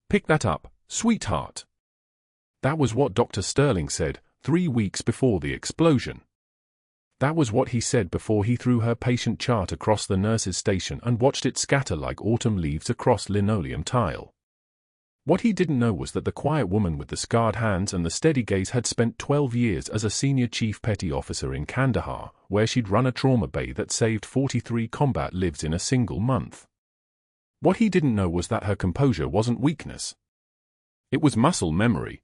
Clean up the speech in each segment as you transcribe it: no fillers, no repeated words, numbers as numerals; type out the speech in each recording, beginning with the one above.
Pick that up, sweetheart. That was what Dr. Sterling said 3 weeks before the explosion. That was what he said before he threw her patient chart across the nurse's station and watched it scatter like autumn leaves across linoleum tile. What he didn't know was that the quiet woman with the scarred hands and the steady gaze had spent 12 years as a senior chief petty officer in Kandahar, where she'd run a trauma bay that saved 43 combat lives in a single month. What he didn't know was that her composure wasn't weakness. It was muscle memory.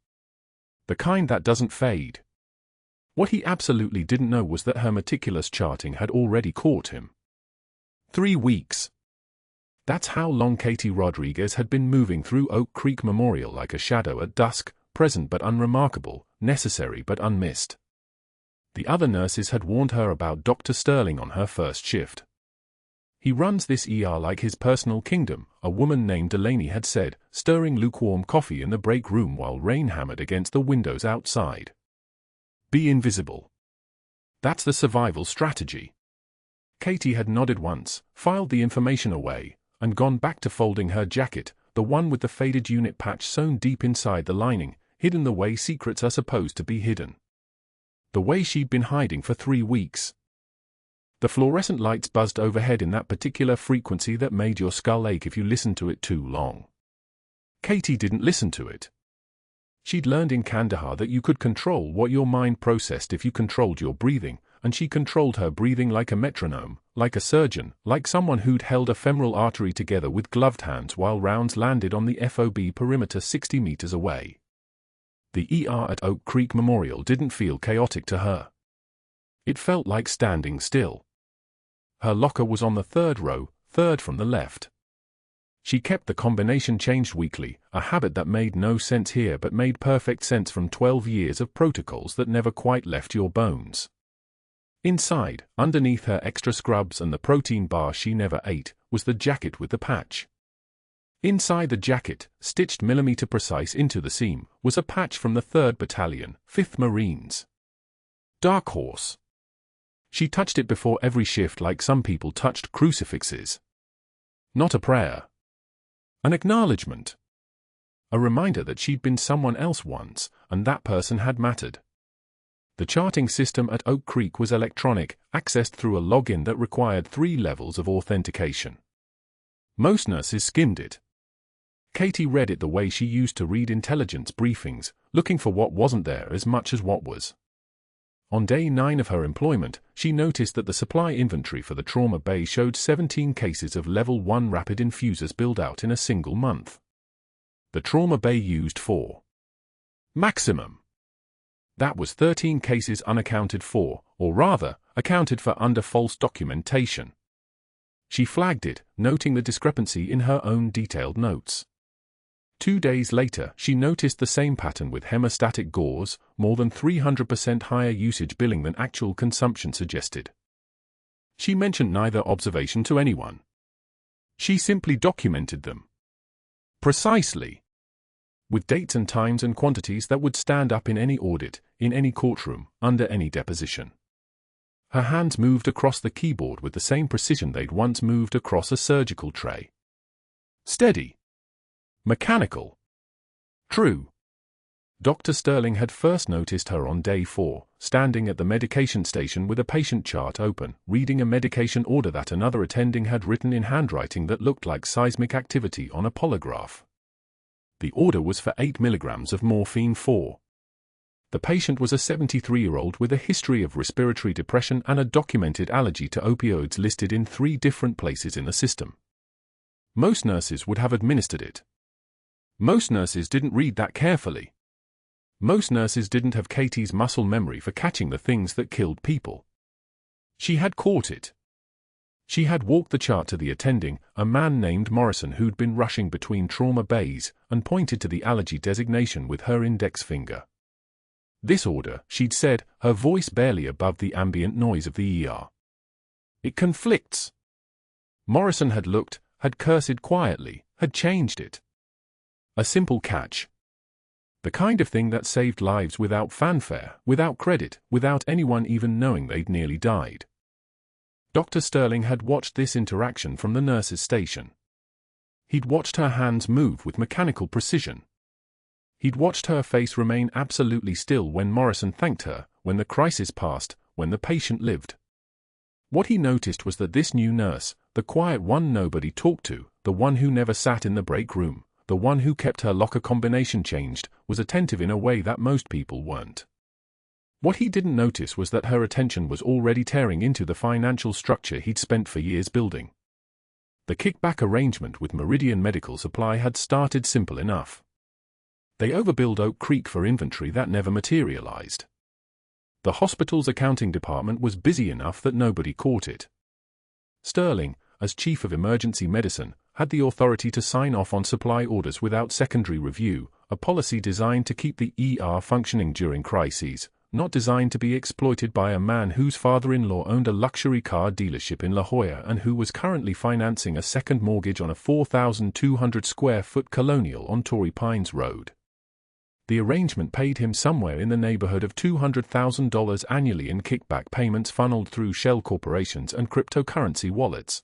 The kind that doesn't fade. What he absolutely didn't know was that her meticulous charting had already caught him. 3 weeks. That's how long Katie Rodriguez had been moving through Oak Creek Memorial like a shadow at dusk, present but unremarkable, necessary but unmissed. The other nurses had warned her about Dr. Sterling on her first shift. He runs this ER like his personal kingdom, a woman named Delaney had said, stirring lukewarm coffee in the break room while rain hammered against the windows outside. Be invisible. That's the survival strategy. Katie had nodded once, filed the information away, and gone back to folding her jacket, the one with the faded unit patch sewn deep inside the lining, hidden the way secrets are supposed to be hidden. The way she'd been hiding for 3 weeks. The fluorescent lights buzzed overhead in that particular frequency that made your skull ache if you listened to it too long. Katie didn't listen to it. She'd learned in Kandahar that you could control what your mind processed if you controlled your breathing, and she controlled her breathing like a metronome, like a surgeon, like someone who'd held a femoral artery together with gloved hands while rounds landed on the FOB perimeter 60 meters away. The ER at Oak Creek Memorial didn't feel chaotic to her. It felt like standing still. Her locker was on the 3rd row, 3rd from the left. She kept the combination changed weekly, a habit that made no sense here but made perfect sense from 12 years of protocols that never quite left your bones. Inside, underneath her extra scrubs and the protein bar she never ate, was the jacket with the patch. Inside the jacket, stitched millimeter precise into the seam, was a patch from the 3rd Battalion, 5th Marines. Dark Horse. She touched it before every shift like some people touched crucifixes. Not a prayer. An acknowledgement. A reminder that she'd been someone else once, and that person had mattered. The charting system at Oak Creek was electronic, accessed through a login that required 3 levels of authentication. Most nurses skimmed it. Katie read it the way she used to read intelligence briefings, looking for what wasn't there as much as what was. On day 9 of her employment, she noticed that the supply inventory for the trauma bay showed 17 cases of level 1 rapid infusers billed out in a single month. The trauma bay used 4. Maximum. That was 13 cases unaccounted for, or rather, accounted for under false documentation. She flagged it, noting the discrepancy in her own detailed notes. 2 days later, she noticed the same pattern with hemostatic gauze, more than 300% higher usage billing than actual consumption suggested. She mentioned neither observation to anyone. She simply documented them. Precisely. With dates and times and quantities that would stand up in any audit, in any courtroom, under any deposition. Her hands moved across the keyboard with the same precision they'd once moved across a surgical tray. Steady. Mechanical. True. Dr. Sterling had first noticed her on day 4, standing at the medication station with a patient chart open, reading a medication order that another attending had written in handwriting that looked like seismic activity on a polygraph. The order was for 8 milligrams of morphine 4. The patient was a 73-year-old with a history of respiratory depression and a documented allergy to opioids listed in 3 different places in the system. Most nurses would have administered it. Most nurses didn't read that carefully. Most nurses didn't have Katie's muscle memory for catching the things that killed people. She had caught it. She had walked the chart to the attending, a man named Morrison who'd been rushing between trauma bays, and pointed to the allergy designation with her index finger. This order, she'd said, her voice barely above the ambient noise of the ER. It conflicts. Morrison had looked, had cursed quietly, had changed it. A simple catch. The kind of thing that saved lives without fanfare, without credit, without anyone even knowing they'd nearly died. Dr. Sterling had watched this interaction from the nurse's station. He'd watched her hands move with mechanical precision. He'd watched her face remain absolutely still when Morrison thanked her, when the crisis passed, when the patient lived. What he noticed was that this new nurse, the quiet one nobody talked to, the one who never sat in the break room, the one who kept her locker combination changed, was attentive in a way that most people weren't. What he didn't notice was that her attention was already tearing into the financial structure he'd spent for years building. The kickback arrangement with Meridian Medical Supply had started simple enough. They overbilled Oak Creek for inventory that never materialized. The hospital's accounting department was busy enough that nobody caught it. Sterling, as chief of emergency medicine, had the authority to sign off on supply orders without secondary review, a policy designed to keep the ER functioning during crises, not designed to be exploited by a man whose father-in-law owned a luxury car dealership in La Jolla and who was currently financing a second mortgage on a 4,200-square-foot colonial on Torrey Pines Road. The arrangement paid him somewhere in the neighborhood of $200,000 annually in kickback payments funneled through shell corporations and cryptocurrency wallets.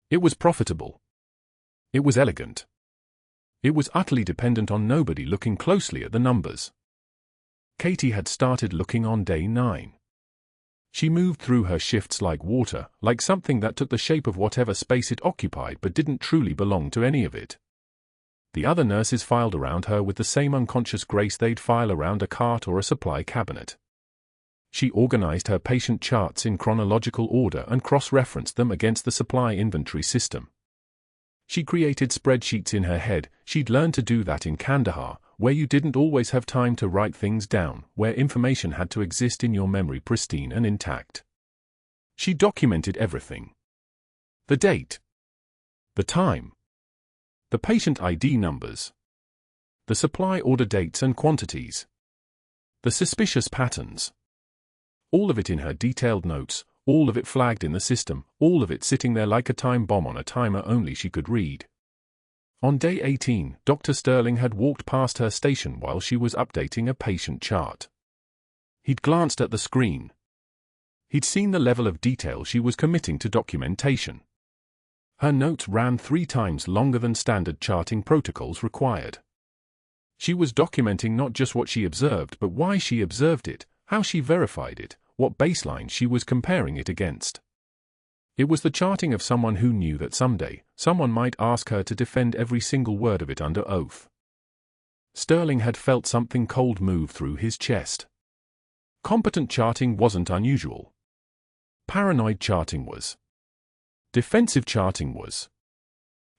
It was profitable. It was elegant. It was utterly dependent on nobody looking closely at the numbers. Katie had started looking on day 9. She moved through her shifts like water, like something that took the shape of whatever space it occupied but didn't truly belong to any of it. The other nurses filed around her with the same unconscious grace they'd file around a cart or a supply cabinet. She organized her patient charts in chronological order and cross-referenced them against the supply inventory system. She created spreadsheets in her head. She'd learned to do that in Kandahar, where you didn't always have time to write things down, where information had to exist in your memory pristine and intact. She documented everything. The date. The time. The patient ID numbers. The supply order dates and quantities. The suspicious patterns. All of it in her detailed notes, all of it flagged in the system, all of it sitting there like a time bomb on a timer only she could read. On day 18, Dr. Sterling had walked past her station while she was updating a patient chart. He'd glanced at the screen. He'd seen the level of detail she was committing to documentation. Her notes ran 3 times longer than standard charting protocols required. She was documenting not just what she observed but why she observed it, how she verified it, what baseline she was comparing it against. It was the charting of someone who knew that someday, someone might ask her to defend every single word of it under oath. Sterling had felt something cold move through his chest. Competent charting wasn't unusual. Paranoid charting was. Defensive charting was.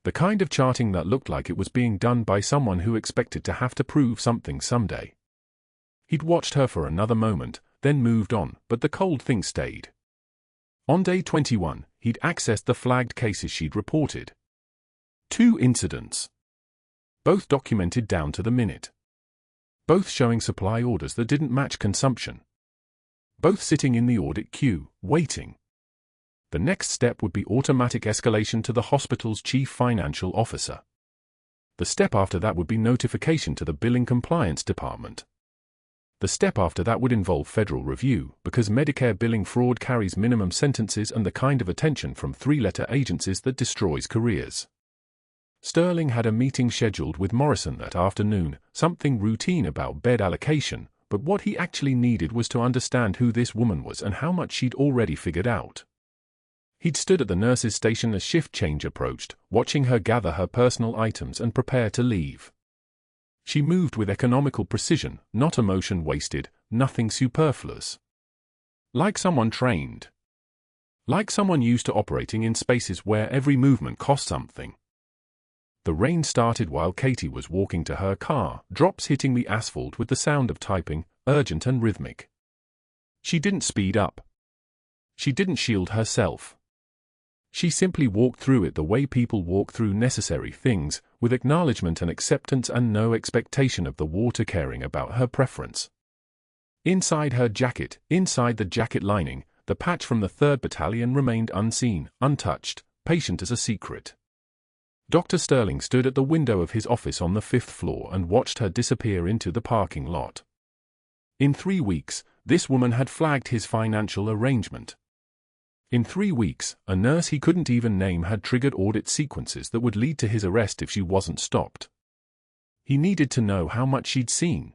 The kind of charting that looked like it was being done by someone who expected to have to prove something someday. He'd watched her for another moment, then moved on, but the cold thing stayed. On day 21, he'd accessed the flagged cases she'd reported. 2 incidents. Both documented down to the minute. Both showing supply orders that didn't match consumption. Both sitting in the audit queue, waiting. The next step would be automatic escalation to the hospital's chief financial officer. The step after that would be notification to the billing compliance department. The step after that would involve federal review, because Medicare billing fraud carries minimum sentences and the kind of attention from 3-letter agencies that destroys careers. Sterling had a meeting scheduled with Morrison that afternoon, something routine about bed allocation, but what he actually needed was to understand who this woman was and how much she'd already figured out. He'd stood at the nurse's station as shift change approached, watching her gather her personal items and prepare to leave. She moved with economical precision, not emotion wasted, nothing superfluous. Like someone trained. Like someone used to operating in spaces where every movement cost something. The rain started while Katie was walking to her car, drops hitting the asphalt with the sound of typing, urgent and rhythmic. She didn't speed up. She didn't shield herself. She simply walked through it the way people walk through necessary things, with acknowledgement and acceptance and no expectation of the water caring about her preference. Inside her jacket, inside the jacket lining, the patch from the 3rd Battalion remained unseen, untouched, patient as a secret. Dr. Sterling stood at the window of his office on the 5th floor and watched her disappear into the parking lot. In 3 weeks, this woman had flagged his financial arrangement. In 3 weeks, a nurse he couldn't even name had triggered audit sequences that would lead to his arrest if she wasn't stopped. He needed to know how much she'd seen.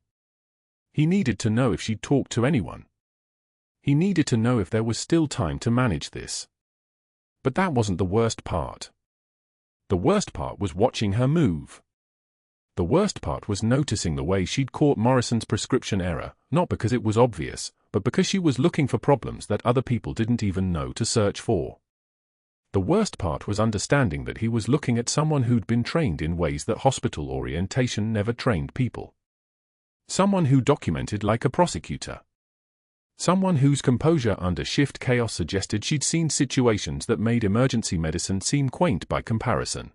He needed to know if she'd talked to anyone. He needed to know if there was still time to manage this. But that wasn't the worst part. The worst part was watching her move. The worst part was noticing the way she'd caught Morrison's prescription error, not because it was obvious, but because she was looking for problems that other people didn't even know to search for. The worst part was understanding that he was looking at someone who'd been trained in ways that hospital orientation never trained people. Someone who documented like a prosecutor. Someone whose composure under shift chaos suggested she'd seen situations that made emergency medicine seem quaint by comparison.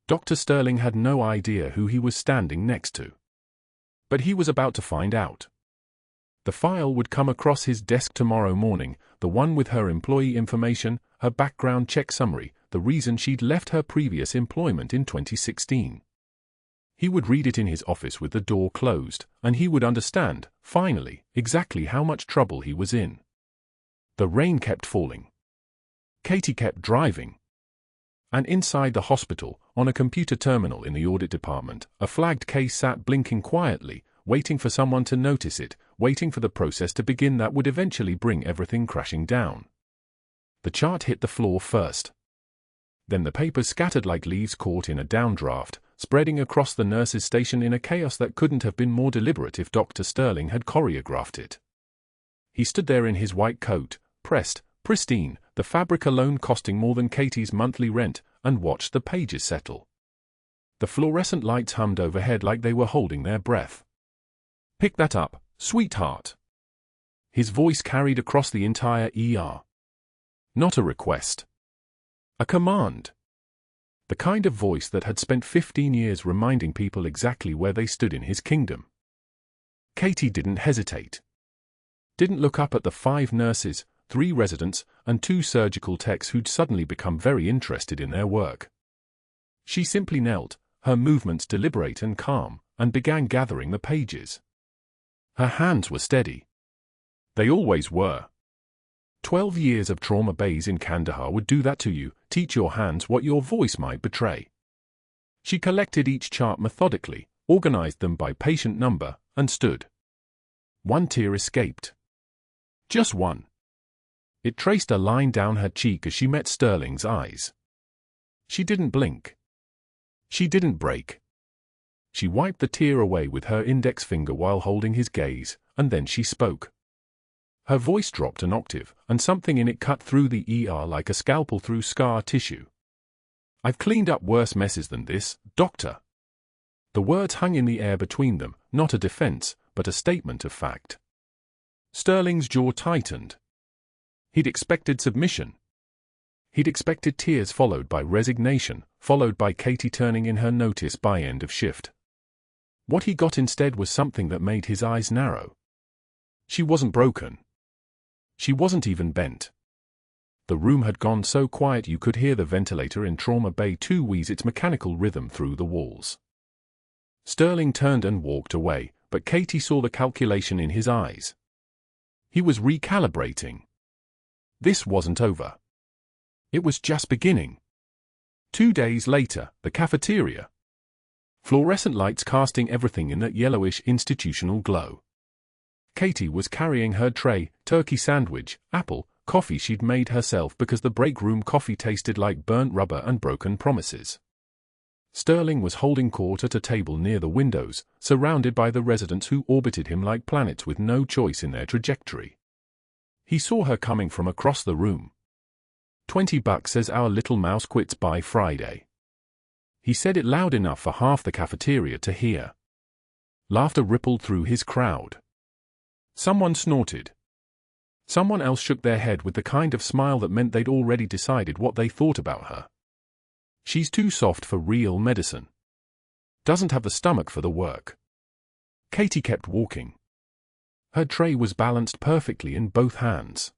Dr. Sterling had no idea who he was standing next to. But he was about to find out. The file would come across his desk tomorrow morning, the one with her employee information, her background check summary, the reason she'd left her previous employment in 2016. He would read it in his office with the door closed, and he would understand, finally, exactly how much trouble he was in. The rain kept falling. Katie kept driving. And inside the hospital, on a computer terminal in the audit department, a flagged case sat blinking quietly, waiting for someone to notice it, waiting for the process to begin that would eventually bring everything crashing down. The chart hit the floor first. Then the papers scattered like leaves caught in a downdraft, spreading across the nurses' station in a chaos that couldn't have been more deliberate if Dr. Sterling had choreographed it. He stood there in his white coat, pressed, pristine, the fabric alone costing more than Katie's monthly rent, and watched the pages settle. The fluorescent lights hummed overhead like they were holding their breath. "Pick that up, sweetheart." His voice carried across the entire ER. Not a request. A command. The kind of voice that had spent 15 years reminding people exactly where they stood in his kingdom. Katie didn't hesitate. Didn't look up at the 5 nurses, 3 residents, and 2 surgical techs who'd suddenly become very interested in their work. She simply knelt, her movements deliberate and calm, and began gathering the pages. Her hands were steady. They always were. 12 years of trauma bays in Kandahar would do that to you, teach your hands what your voice might betray. She collected each chart methodically, organized them by patient number, and stood. One tear escaped. Just one. It traced a line down her cheek as she met Sterling's eyes. She didn't blink. She didn't break. She wiped the tear away with her index finger while holding his gaze, and then she spoke. Her voice dropped an octave, and something in it cut through the ER like a scalpel through scar tissue. "I've cleaned up worse messes than this, doctor." The words hung in the air between them, not a defense, but a statement of fact. Sterling's jaw tightened. He'd expected submission. He'd expected tears followed by resignation, followed by Katie turning in her notice by end of shift. What he got instead was something that made his eyes narrow. She wasn't broken. She wasn't even bent. The room had gone so quiet you could hear the ventilator in Trauma Bay 2 wheeze its mechanical rhythm through the walls. Sterling turned and walked away, but Katie saw the calculation in his eyes. He was recalibrating. This wasn't over. It was just beginning. 2 days later, the cafeteria. Fluorescent lights casting everything in that yellowish institutional glow. Katie was carrying her tray, turkey sandwich, apple, coffee she'd made herself because the break room coffee tasted like burnt rubber and broken promises. Sterling was holding court at a table near the windows, surrounded by the residents who orbited him like planets with no choice in their trajectory. He saw her coming from across the room. $20 says our little mouse quits by Friday. He said it loud enough for half the cafeteria to hear. Laughter rippled through his crowd. Someone snorted. Someone else shook their head with the kind of smile that meant they'd already decided what they thought about her. She's too soft for real medicine. Doesn't have the stomach for the work. Katie kept walking. Her tray was balanced perfectly in both hands.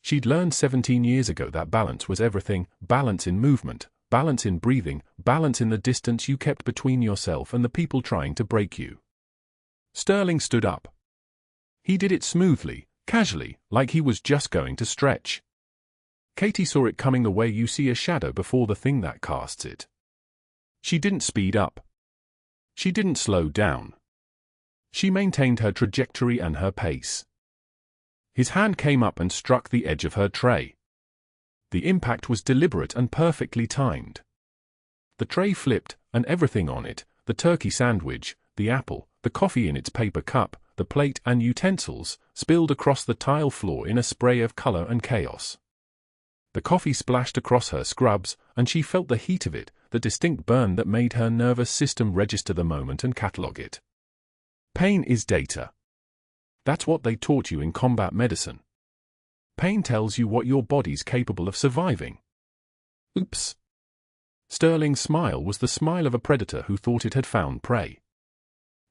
She'd learned 17 years ago that balance was everything, balance in movement, balance in breathing, balance in the distance you kept between yourself and the people trying to break you. Sterling stood up. He did it smoothly, casually, like he was just going to stretch. Katie saw it coming the way you see a shadow before the thing that casts it. She didn't speed up. She didn't slow down. She maintained her trajectory and her pace. His hand came up and struck the edge of her tray. The impact was deliberate and perfectly timed. The tray flipped, and everything on it, the turkey sandwich, the apple, the coffee in its paper cup, the plate and utensils, spilled across the tile floor in a spray of color and chaos. The coffee splashed across her scrubs, and she felt the heat of it, the distinct burn that made her nervous system register the moment and catalog it. Pain is data. That's what they taught you in combat medicine. Pain tells you what your body's capable of surviving. Oops. Sterling's smile was the smile of a predator who thought it had found prey.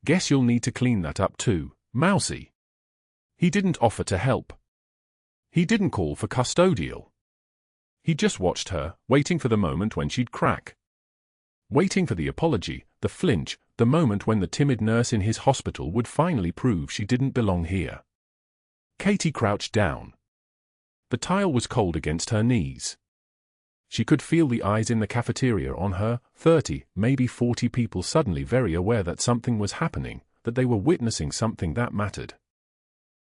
Guess you'll need to clean that up too, mousy. He didn't offer to help. He didn't call for custodial. He just watched her, waiting for the moment when she'd crack. Waiting for the apology, the flinch, the moment when the timid nurse in his hospital would finally prove she didn't belong here. Katie crouched down. The tile was cold against her knees. She could feel the eyes in the cafeteria on her, 30, maybe 40 people suddenly very aware that something was happening, that they were witnessing something that mattered.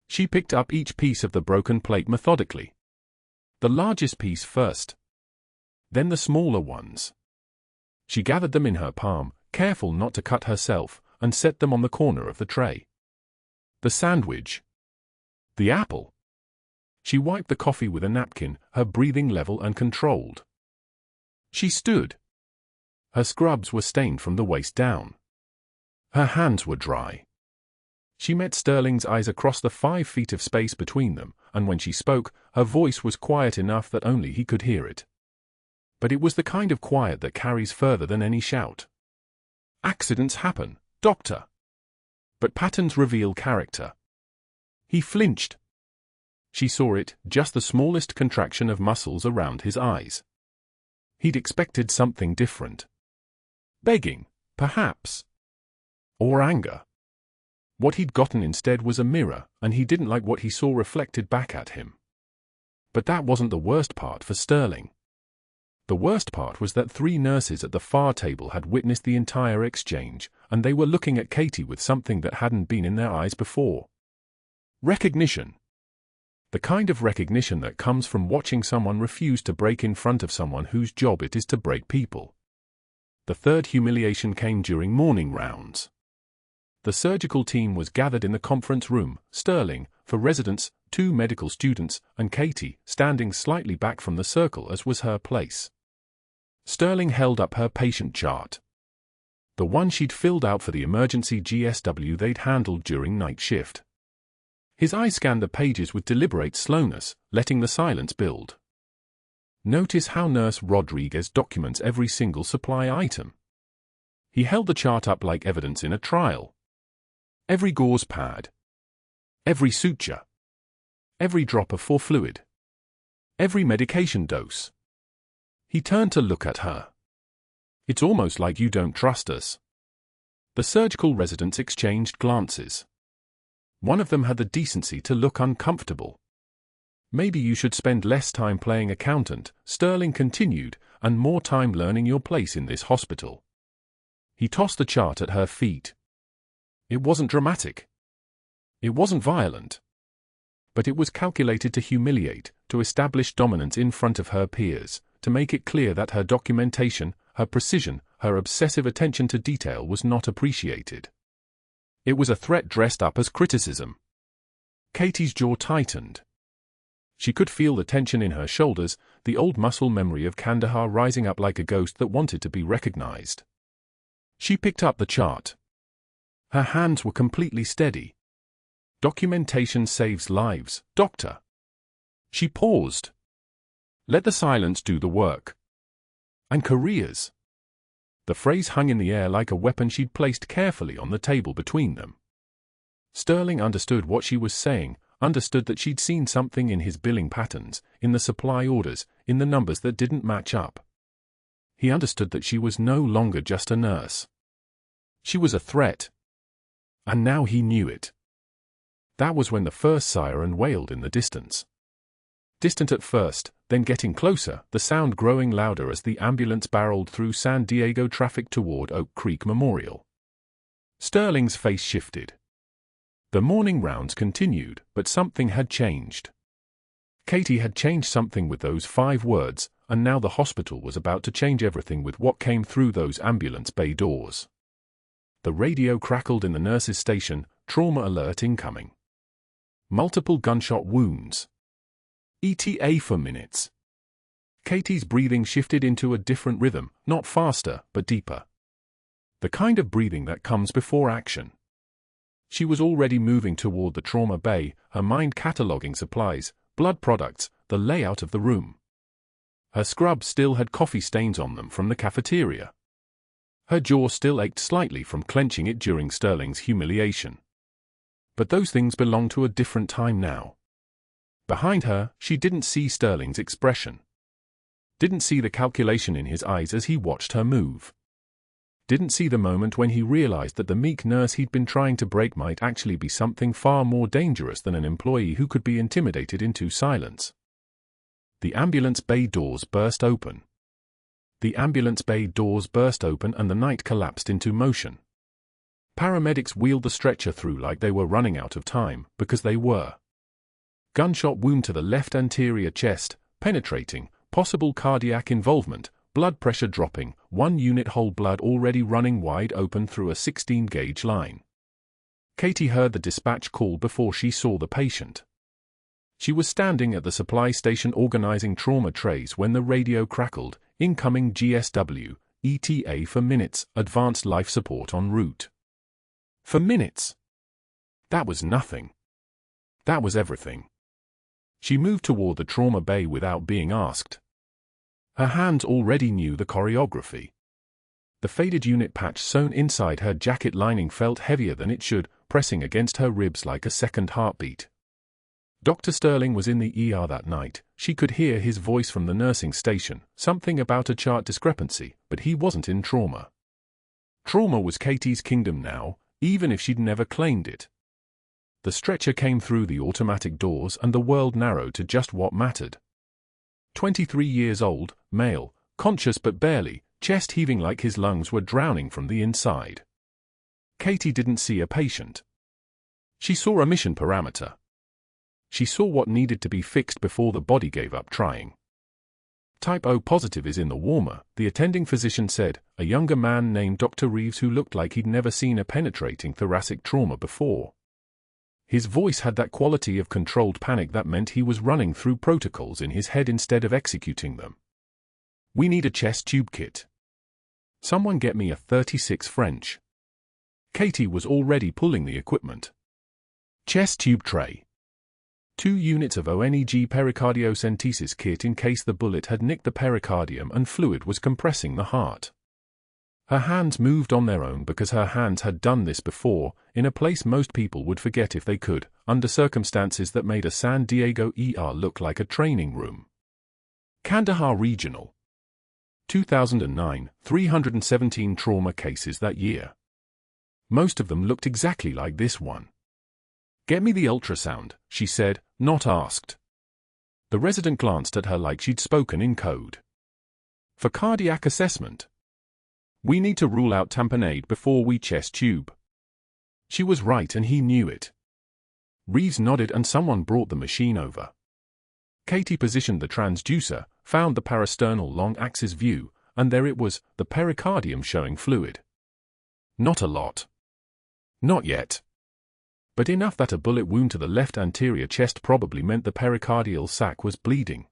She picked up each piece of the broken plate methodically. The largest piece first. Then the smaller ones. She gathered them in her palm, careful not to cut herself, and set them on the corner of the tray. The sandwich. The apple. She wiped the coffee with a napkin, her breathing level and controlled. She stood. Her scrubs were stained from the waist down. Her hands were dry. She met Sterling's eyes across the 5 feet of space between them, and when she spoke, her voice was quiet enough that only he could hear it. But it was the kind of quiet that carries further than any shout. Accidents happen, doctor. But patterns reveal character. He flinched. She saw it, just the smallest contraction of muscles around his eyes. He'd expected something different. Begging, perhaps. Or anger. What he'd gotten instead was a mirror, and he didn't like what he saw reflected back at him. But that wasn't the worst part for Sterling. The worst part was that 3 nurses at the far table had witnessed the entire exchange, and they were looking at Katie with something that hadn't been in their eyes before. Recognition. The kind of recognition that comes from watching someone refuse to break in front of someone whose job it is to break people. The third humiliation came during morning rounds. The surgical team was gathered in the conference room, Sterling, for residents, 2 medical students, and Katie, standing slightly back from the circle as was her place. Sterling held up her patient chart. The one she'd filled out for the emergency GSW they'd handled during night shift. His eye scanned the pages with deliberate slowness, letting the silence build. Notice how Nurse Rodriguez documents every single supply item. He held the chart up like evidence in a trial. Every gauze pad. Every suture. Every drop of fluid. Every medication dose. He turned to look at her. It's almost like you don't trust us. The surgical residents exchanged glances. One of them had the decency to look uncomfortable. Maybe you should spend less time playing accountant, Sterling continued, and more time learning your place in this hospital. He tossed the chart at her feet. It wasn't dramatic. It wasn't violent. But it was calculated to humiliate, to establish dominance in front of her peers, to make it clear that her documentation, her precision, her obsessive attention to detail was not appreciated. It was a threat dressed up as criticism. Katie's jaw tightened. She could feel the tension in her shoulders, the old muscle memory of Kandahar rising up like a ghost that wanted to be recognized. She picked up the chart. Her hands were completely steady. Documentation saves lives, doctor. She paused. Let the silence do the work. And careers. The phrase hung in the air like a weapon she'd placed carefully on the table between them. Sterling understood what she was saying, understood that she'd seen something in his billing patterns, in the supply orders, in the numbers that didn't match up. He understood that she was no longer just a nurse. She was a threat. And now he knew it. That was when the first siren wailed in the distance. Distant at first, then getting closer, the sound growing louder as the ambulance barreled through San Diego traffic toward Oak Creek Memorial. Sterling's face shifted. The morning rounds continued, but something had changed. Katie had changed something with those 5 words, and now the hospital was about to change everything with what came through those ambulance bay doors. The radio crackled in the nurse's station, trauma alert incoming. Multiple gunshot wounds. ETA for minutes. Katie's breathing shifted into a different rhythm, not faster, but deeper. The kind of breathing that comes before action. She was already moving toward the trauma bay, her mind cataloging supplies, blood products, the layout of the room. Her scrubs still had coffee stains on them from the cafeteria. Her jaw still ached slightly from clenching it during Sterling's humiliation. But those things belonged to a different time now. Behind her, she didn't see Sterling's expression. Didn't see the calculation in his eyes as he watched her move. Didn't see the moment when he realized that the meek nurse he'd been trying to break might actually be something far more dangerous than an employee who could be intimidated into silence. The ambulance bay doors burst open. The ambulance bay doors burst open and the night collapsed into motion. Paramedics wheeled the stretcher through like they were running out of time, because they were. Gunshot wound to the left anterior chest, penetrating, possible cardiac involvement, blood pressure dropping, 1 unit whole blood already running wide open through a 16-gauge line. Katie heard the dispatch call before she saw the patient. She was standing at the supply station organizing trauma trays when the radio crackled, incoming GSW, ETA for minutes, advanced life support en route. For minutes. That was nothing. That was everything. She moved toward the trauma bay without being asked. Her hands already knew the choreography. The faded unit patch sewn inside her jacket lining felt heavier than it should, pressing against her ribs like a second heartbeat. Dr. Sterling was in the ER that night. She could hear his voice from the nursing station, something about a chart discrepancy, but he wasn't in trauma. Trauma was Katie's kingdom now, even if she'd never claimed it. The stretcher came through the automatic doors and the world narrowed to just what mattered. 23 years old, male, conscious but barely, chest heaving like his lungs were drowning from the inside. Katie didn't see a patient. She saw a mission parameter. She saw what needed to be fixed before the body gave up trying. Type O positive is in the warmer, the attending physician said, a younger man named Dr. Reeves who looked like he'd never seen a penetrating thoracic trauma before. His voice had that quality of controlled panic that meant he was running through protocols in his head instead of executing them. We need a chest tube kit. Someone get me a 36 French. Katie was already pulling the equipment. Chest tube tray. 2 units of ONEG pericardiocentesis kit in case the bullet had nicked the pericardium and fluid was compressing the heart. Her hands moved on their own because her hands had done this before, in a place most people would forget if they could, under circumstances that made a San Diego ER look like a training room. Kandahar Regional. 2009, 317 trauma cases that year. Most of them looked exactly like this one. Get me the ultrasound, she said, not asked. The resident glanced at her like she'd spoken in code. For cardiac assessment. We need to rule out tamponade before we chest tube. She was right and he knew it. Reeves nodded and someone brought the machine over. Katie positioned the transducer, found the parasternal long axis view, and there it was, the pericardium showing fluid. Not a lot. Not yet. But enough that a bullet wound to the left anterior chest probably meant the pericardial sac was bleeding.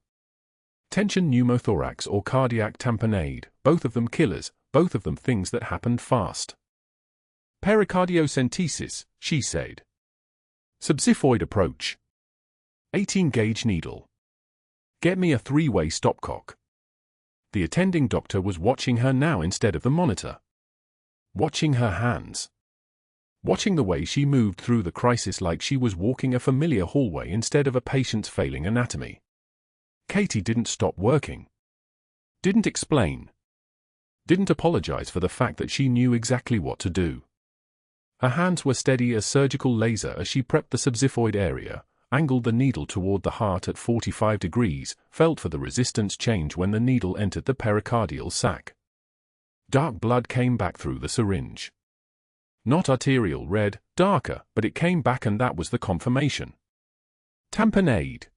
Tension pneumothorax or cardiac tamponade, both of them killers, both of them things that happened fast. Pericardiocentesis, she said. Subxiphoid approach. 18-gauge needle. Get me a 3-way stopcock. The attending doctor was watching her now instead of the monitor. Watching her hands. Watching the way she moved through the crisis like she was walking a familiar hallway instead of a patient's failing anatomy. Katie didn't stop working. Didn't explain. Didn't apologize for the fact that she knew exactly what to do. Her hands were steady as surgical laser as she prepped the subxiphoid area, angled the needle toward the heart at 45 degrees, felt for the resistance change when the needle entered the pericardial sac. Dark blood came back through the syringe. Not arterial red, darker, but it came back, and that was the confirmation. Tamponade.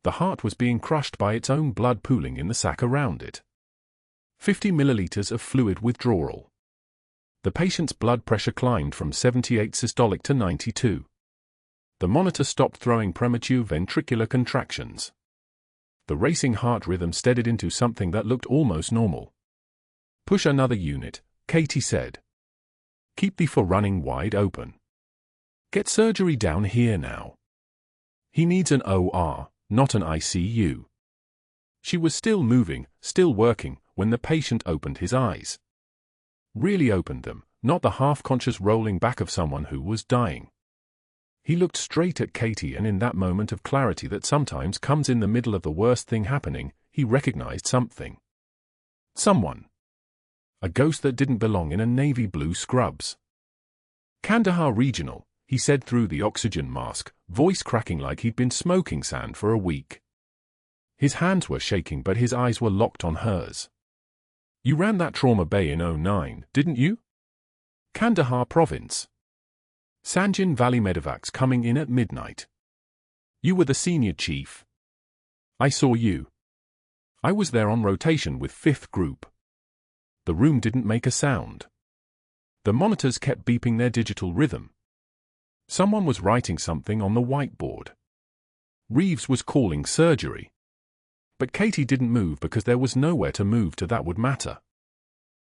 The heart was being crushed by its own blood pooling in the sac around it. 50 milliliters of fluid withdrawal. The patient's blood pressure climbed from 78 systolic to 92. The monitor stopped throwing premature ventricular contractions. The racing heart rhythm steadied into something that looked almost normal. Push another unit, Katie said. Keep the for running wide open. Get surgery down here now. He needs an OR, not an ICU. She was still moving, still working, when the patient opened his eyes. Really opened them, not the half-conscious rolling back of someone who was dying. He looked straight at Katie, and in that moment of clarity that sometimes comes in the middle of the worst thing happening, he recognized something. Someone. A ghost that didn't belong in a navy blue scrubs. Kandahar Regional, he said through the oxygen mask, voice cracking like he'd been smoking sand for a week. His hands were shaking, but his eyes were locked on hers. You ran that trauma bay in 2009, didn't you? Kandahar Province. Sanjin Valley Medevacs coming in at midnight. You were the senior chief. I saw you. I was there on rotation with 5th Group. The room didn't make a sound. The monitors kept beeping their digital rhythm. Someone was writing something on the whiteboard. Reeves was calling surgery. But Katie didn't move because there was nowhere to move to that would matter.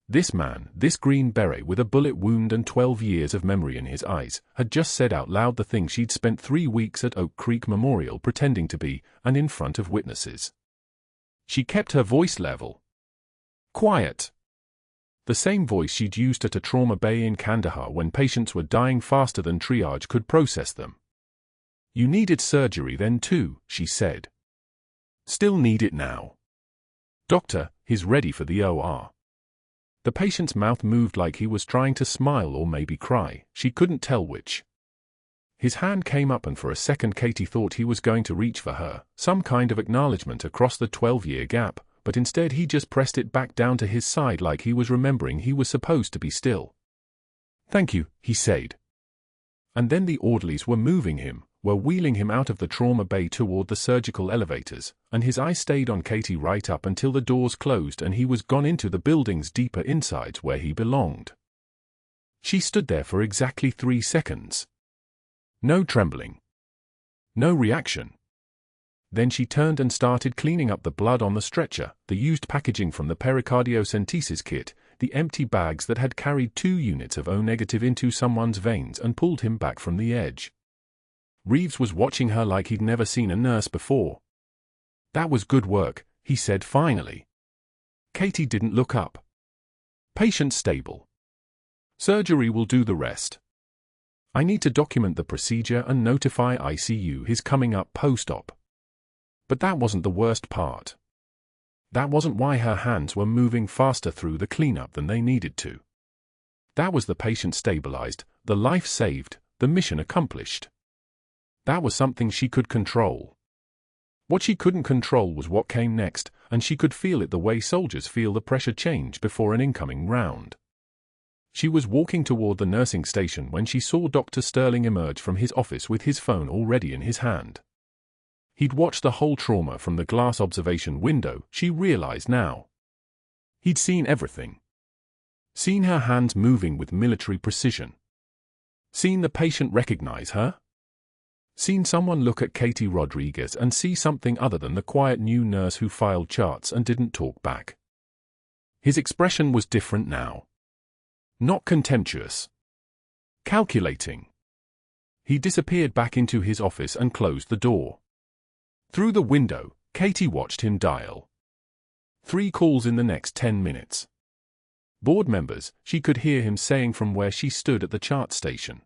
This man, this green beret with a bullet wound and 12 years of memory in his eyes, had just said out loud the thing she'd spent 3 weeks at Oak Creek Memorial pretending to be, and in front of witnesses. She kept her voice level. Quiet. The same voice she'd used at a trauma bay in Kandahar when patients were dying faster than triage could process them. You needed surgery then too, she said. Still need it now. Doctor, he's ready for the OR. The patient's mouth moved like he was trying to smile or maybe cry, she couldn't tell which. His hand came up, and for a second Katie thought he was going to reach for her, some kind of acknowledgement across the 12-year gap, but instead he just pressed it back down to his side like he was remembering he was supposed to be still. Thank you, he said. And then the orderlies were moving him, were wheeling him out of the trauma bay toward the surgical elevators, and his eye stayed on Katie right up until the doors closed and he was gone into the building's deeper insides where he belonged. She stood there for exactly 3 seconds. No trembling. No reaction. Then she turned and started cleaning up the blood on the stretcher, the used packaging from the pericardiocentesis kit, the empty bags that had carried 2 units of O-negative into someone's veins and pulled him back from the edge. Reeves was watching her like he'd never seen a nurse before. That was good work, he said finally. Katie didn't look up. Patient stable. Surgery will do the rest. I need to document the procedure and notify ICU he's coming up post-op. But that wasn't the worst part. That wasn't why her hands were moving faster through the cleanup than they needed to. That was the patient stabilized, the life saved, the mission accomplished. That was something she could control. What she couldn't control was what came next, and she could feel it the way soldiers feel the pressure change before an incoming round. She was walking toward the nursing station when she saw Dr. Sterling emerge from his office with his phone already in his hand. He'd watched the whole trauma from the glass observation window, she realized now. He'd seen everything. Seen her hands moving with military precision. Seen the patient recognize her. Seen someone look at Katie Rodriguez and see something other than the quiet new nurse who filed charts and didn't talk back. His expression was different now. Not contemptuous. Calculating. He disappeared back into his office and closed the door. Through the window, Katie watched him dial. 3 calls in the next 10 minutes. Board members, she could hear him saying from where she stood at the chart station.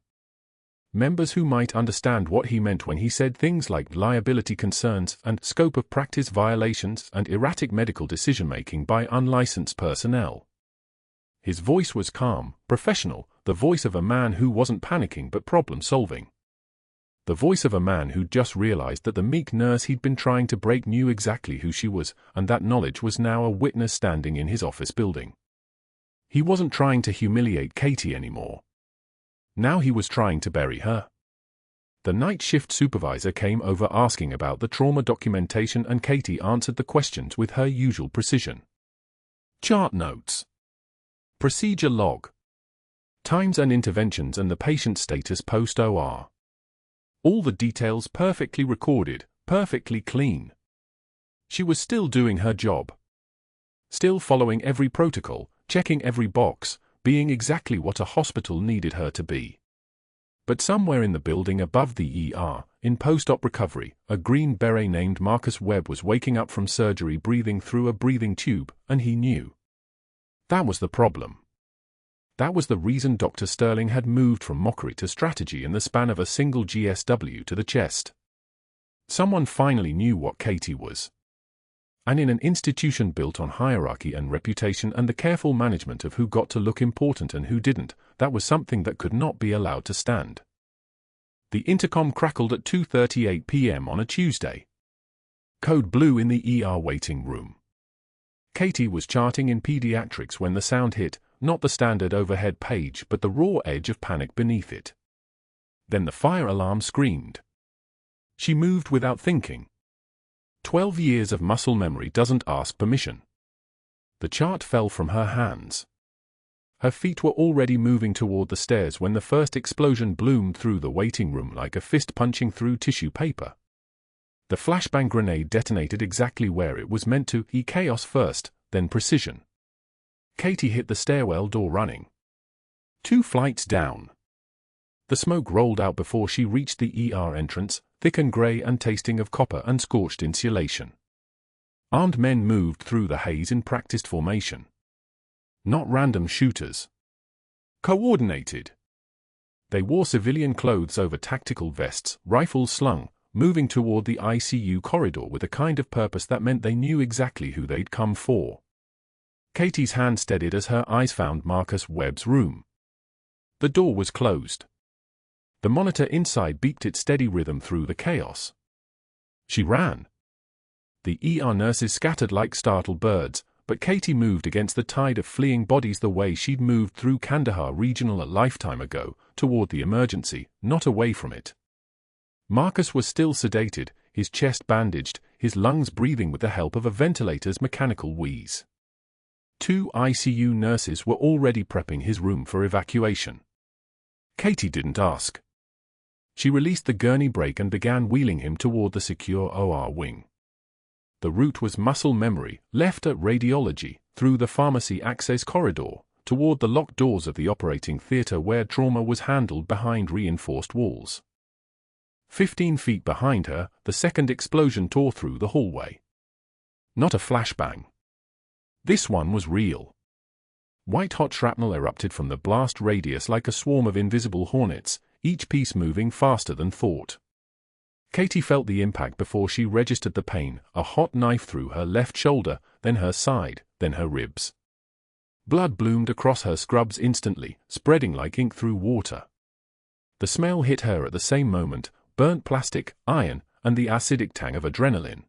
Members who might understand what he meant when he said things like liability concerns and scope of practice violations and erratic medical decision-making by unlicensed personnel. His voice was calm, professional, the voice of a man who wasn't panicking but problem-solving. The voice of a man who'd just realized that the meek nurse he'd been trying to break knew exactly who she was, and that knowledge was now a witness standing in his office building. He wasn't trying to humiliate Katie anymore. Now he was trying to bury her. The night shift supervisor came over asking about the trauma documentation, and Katie answered the questions with her usual precision. Chart notes. Procedure log. Times and interventions and the patient status post-OR. All the details perfectly recorded, perfectly clean. She was still doing her job. Still following every protocol, checking every box, being exactly what a hospital needed her to be. But somewhere in the building above the ER, in post-op recovery, a green beret named Marcus Webb was waking up from surgery breathing through a breathing tube, and he knew. That was the problem. That was the reason Dr. Sterling had moved from mockery to strategy in the span of a single GSW to the chest. Someone finally knew what Katie was. And in an institution built on hierarchy and reputation and the careful management of who got to look important and who didn't, that was something that could not be allowed to stand. The intercom crackled at 2:38 p.m. on a Tuesday. Code blue in the ER waiting room. Katie was charting in pediatrics when the sound hit, not the standard overhead page but the raw edge of panic beneath it. Then the fire alarm screamed. She moved without thinking. 12 years of muscle memory doesn't ask permission. The chart fell from her hands. Her feet were already moving toward the stairs when the first explosion bloomed through the waiting room like a fist punching through tissue paper. The flashbang grenade detonated exactly where it was meant to, chaos first, then precision. Katie hit the stairwell door running. 2 flights down. The smoke rolled out before she reached the ER entrance, thick and grey and tasting of copper and scorched insulation. Armed men moved through the haze in practiced formation. Not random shooters. Coordinated. They wore civilian clothes over tactical vests, rifles slung, moving toward the ICU corridor with a kind of purpose that meant they knew exactly who they'd come for. Katie's hand steadied as her eyes found Marcus Webb's room. The door was closed. The monitor inside beeped its steady rhythm through the chaos. She ran. The ER nurses scattered like startled birds, but Katie moved against the tide of fleeing bodies the way she'd moved through Kandahar Regional a lifetime ago, toward the emergency, not away from it. Marcus was still sedated, his chest bandaged, his lungs breathing with the help of a ventilator's mechanical wheeze. 2 ICU nurses were already prepping his room for evacuation. Katie didn't ask. She released the gurney brake and began wheeling him toward the secure OR wing. The route was muscle memory, left at radiology, through the pharmacy access corridor, toward the locked doors of the operating theater where trauma was handled behind reinforced walls. 15 feet behind her, the second explosion tore through the hallway. Not a flashbang. This one was real. White-hot shrapnel erupted from the blast radius like a swarm of invisible hornets, each piece moving faster than thought. Katie felt the impact before she registered the pain, a hot knife through her left shoulder, then her side, then her ribs. Blood bloomed across her scrubs instantly, spreading like ink through water. The smell hit her at the same moment, burnt plastic, iron, and the acidic tang of adrenaline.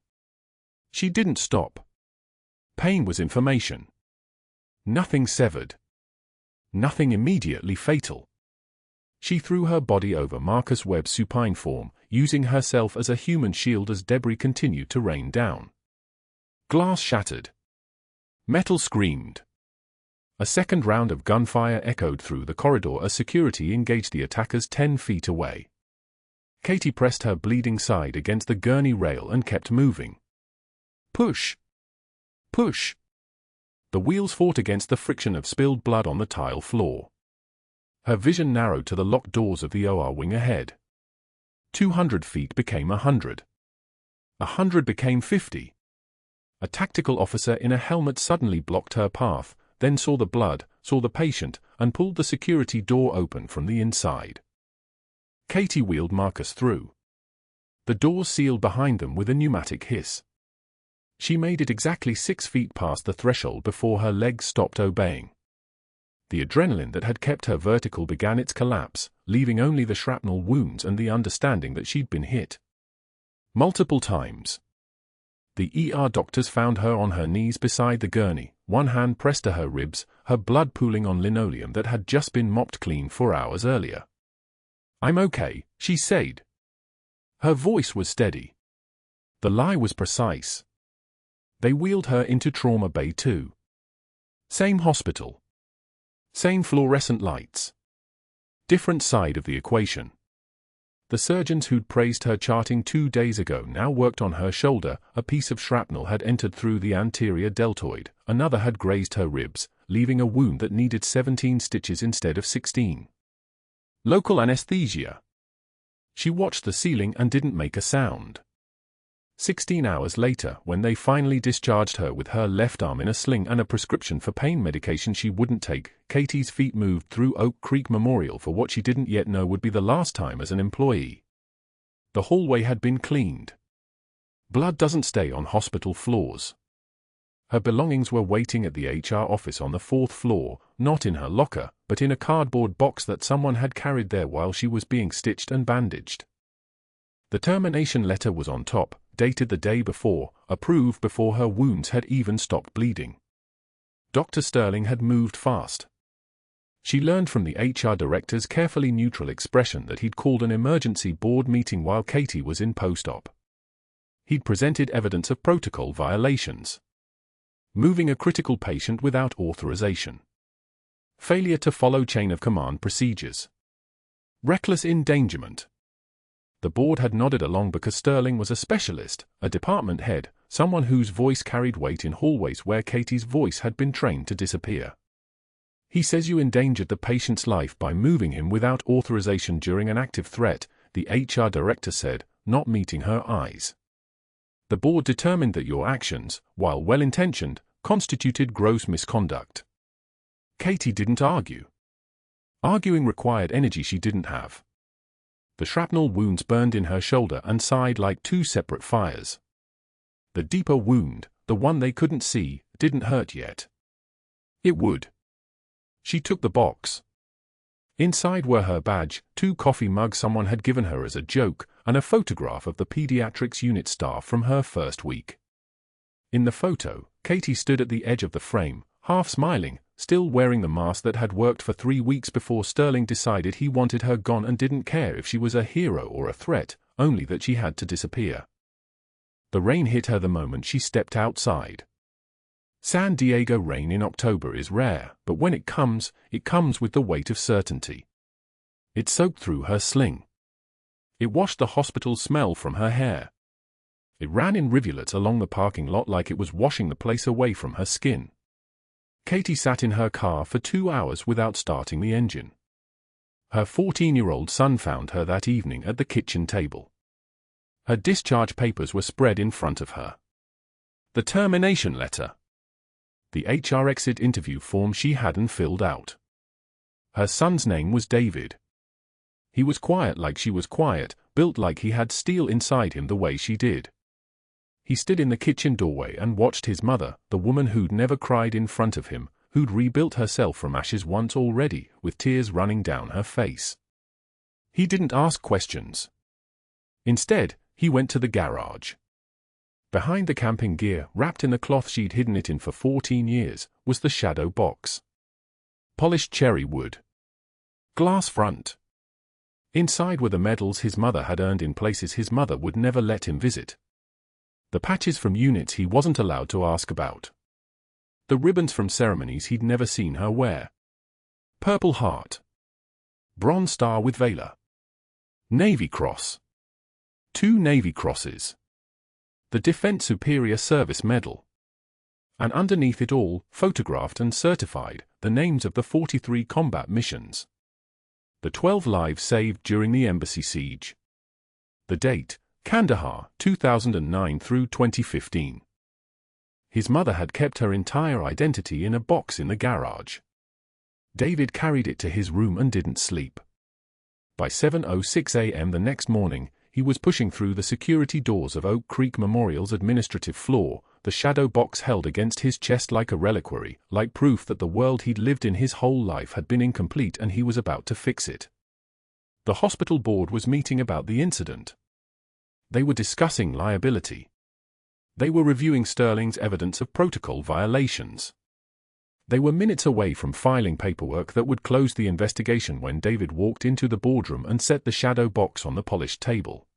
She didn't stop. Pain was information. Nothing severed. Nothing immediately fatal. She threw her body over Marcus Webb's supine form, using herself as a human shield as debris continued to rain down. Glass shattered. Metal screamed. A second round of gunfire echoed through the corridor as security engaged the attackers 10 feet away. Katie pressed her bleeding side against the gurney rail and kept moving. Push. Push. The wheels fought against the friction of spilled blood on the tile floor. Her vision narrowed to the locked doors of the OR wing ahead. 200 feet became 100. 100 became 50. A tactical officer in a helmet suddenly blocked her path, then saw the blood, saw the patient, and pulled the security door open from the inside. Katie wheeled Marcus through. The doors sealed behind them with a pneumatic hiss. She made it exactly 6 feet past the threshold before her legs stopped obeying. The adrenaline that had kept her vertical began its collapse, leaving only the shrapnel wounds and the understanding that she'd been hit multiple times. The ER doctors found her on her knees beside the gurney, one hand pressed to her ribs, her blood pooling on linoleum that had just been mopped clean 4 hours earlier. "I'm okay," she said. Her voice was steady. The lie was precise. They wheeled her into Trauma Bay 2. Same hospital. Same fluorescent lights. Different side of the equation. The surgeons who'd praised her charting 2 days ago now worked on her shoulder. A piece of shrapnel had entered through the anterior deltoid, another had grazed her ribs, leaving a wound that needed 17 stitches instead of 16. Local anesthesia. She watched the ceiling and didn't make a sound. 16 hours later, when they finally discharged her with her left arm in a sling and a prescription for pain medication she wouldn't take, Katie's feet moved through Oak Creek Memorial for what she didn't yet know would be the last time as an employee. The hallway had been cleaned. Blood doesn't stay on hospital floors. Her belongings were waiting at the HR office on the 4th floor, not in her locker, but in a cardboard box that someone had carried there while she was being stitched and bandaged. The termination letter was on top, dated the day before, approved before her wounds had even stopped bleeding. Dr. Sterling had moved fast. She learned from the HR director's carefully neutral expression that he'd called an emergency board meeting while Katie was in post-op. He'd presented evidence of protocol violations. Moving a critical patient without authorization. Failure to follow chain of command procedures. Reckless endangerment. The board had nodded along because Sterling was a specialist, a department head, someone whose voice carried weight in hallways where Katie's voice had been trained to disappear. "He says you endangered the patient's life by moving him without authorization during an active threat," the HR director said, not meeting her eyes. "The board determined that your actions, while well-intentioned, constituted gross misconduct." Katie didn't argue. Arguing required energy she didn't have. The shrapnel wounds burned in her shoulder and side like 2 separate fires. The deeper wound, the one they couldn't see, didn't hurt yet. It would. She took the box. Inside were her badge, 2 coffee mugs someone had given her as a joke, and a photograph of the pediatrics unit staff from her first week. In the photo, Katie stood at the edge of the frame, half smiling, still wearing the mask that had worked for 3 weeks before Sterling decided he wanted her gone and didn't care if she was a hero or a threat, only that she had to disappear. The rain hit her the moment she stepped outside. San Diego rain in October is rare, but when it comes with the weight of certainty. It soaked through her sling. It washed the hospital smell from her hair. It ran in rivulets along the parking lot like it was washing the place away from her skin. Katie sat in her car for 2 hours without starting the engine. Her 14-year-old son found her that evening at the kitchen table. Her discharge papers were spread in front of her. The termination letter. The HR exit interview form she hadn't filled out. Her son's name was David. He was quiet like she was quiet, built like he had steel inside him the way she did. He stood in the kitchen doorway and watched his mother, the woman who'd never cried in front of him, who'd rebuilt herself from ashes once already, with tears running down her face. He didn't ask questions. Instead, he went to the garage. Behind the camping gear, wrapped in the cloth she'd hidden it in for 14 years, was the shadow box. Polished cherry wood. Glass front. Inside were the medals his mother had earned in places his mother would never let him visit. The patches from units he wasn't allowed to ask about. The ribbons from ceremonies he'd never seen her wear. Purple Heart. Bronze Star with Valor. Navy Cross. 2 Navy Crosses. The Defense Superior Service Medal. And underneath it all, photographed and certified, the names of the 43 combat missions. The 12 lives saved during the embassy siege. The date, Kandahar, 2009 through 2015. His mother had kept her entire identity in a box in the garage. David carried it to his room and didn't sleep. By 7:06 a.m. the next morning, he was pushing through the security doors of Oak Creek Memorial's administrative floor, the shadow box held against his chest like a reliquary, like proof that the world he'd lived in his whole life had been incomplete and he was about to fix it. The hospital board was meeting about the incident. They were discussing liability. They were reviewing Sterling's evidence of protocol violations. They were minutes away from filing paperwork that would close the investigation when David walked into the boardroom and set the shadow box on the polished table.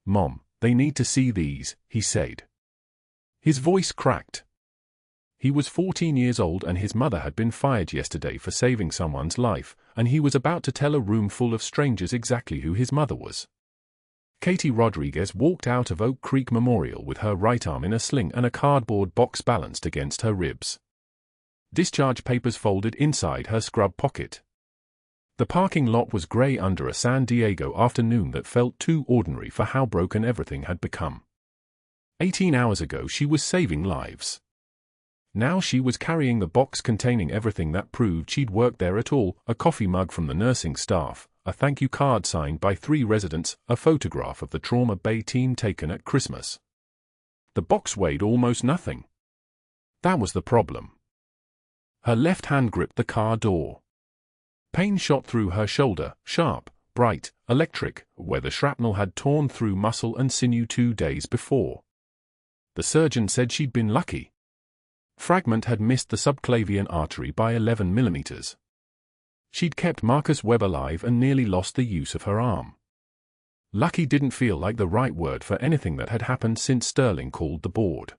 "Mom, they need to see these," he said. His voice cracked. He was 14 years old and his mother had been fired yesterday for saving someone's life, and he was about to tell a room full of strangers exactly who his mother was. Katie Rodriguez walked out of Oak Creek Memorial with her right arm in a sling and a cardboard box balanced against her ribs. Discharge papers folded inside her scrub pocket. The parking lot was gray under a San Diego afternoon that felt too ordinary for how broken everything had become. 18 hours ago she was saving lives. Now she was carrying the box containing everything that proved she'd worked there at all: a coffee mug from the nursing staff, a thank you card signed by 3 residents, a photograph of the Trauma Bay team taken at Christmas. The box weighed almost nothing. That was the problem. Her left hand gripped the car door. Pain shot through her shoulder, sharp, bright, electric, where the shrapnel had torn through muscle and sinew 2 days before. The surgeon said she'd been lucky. Fragment had missed the subclavian artery by 11 millimeters. She'd kept Marcus Webb alive and nearly lost the use of her arm. Lucky didn't feel like the right word for anything that had happened since Sterling called the board.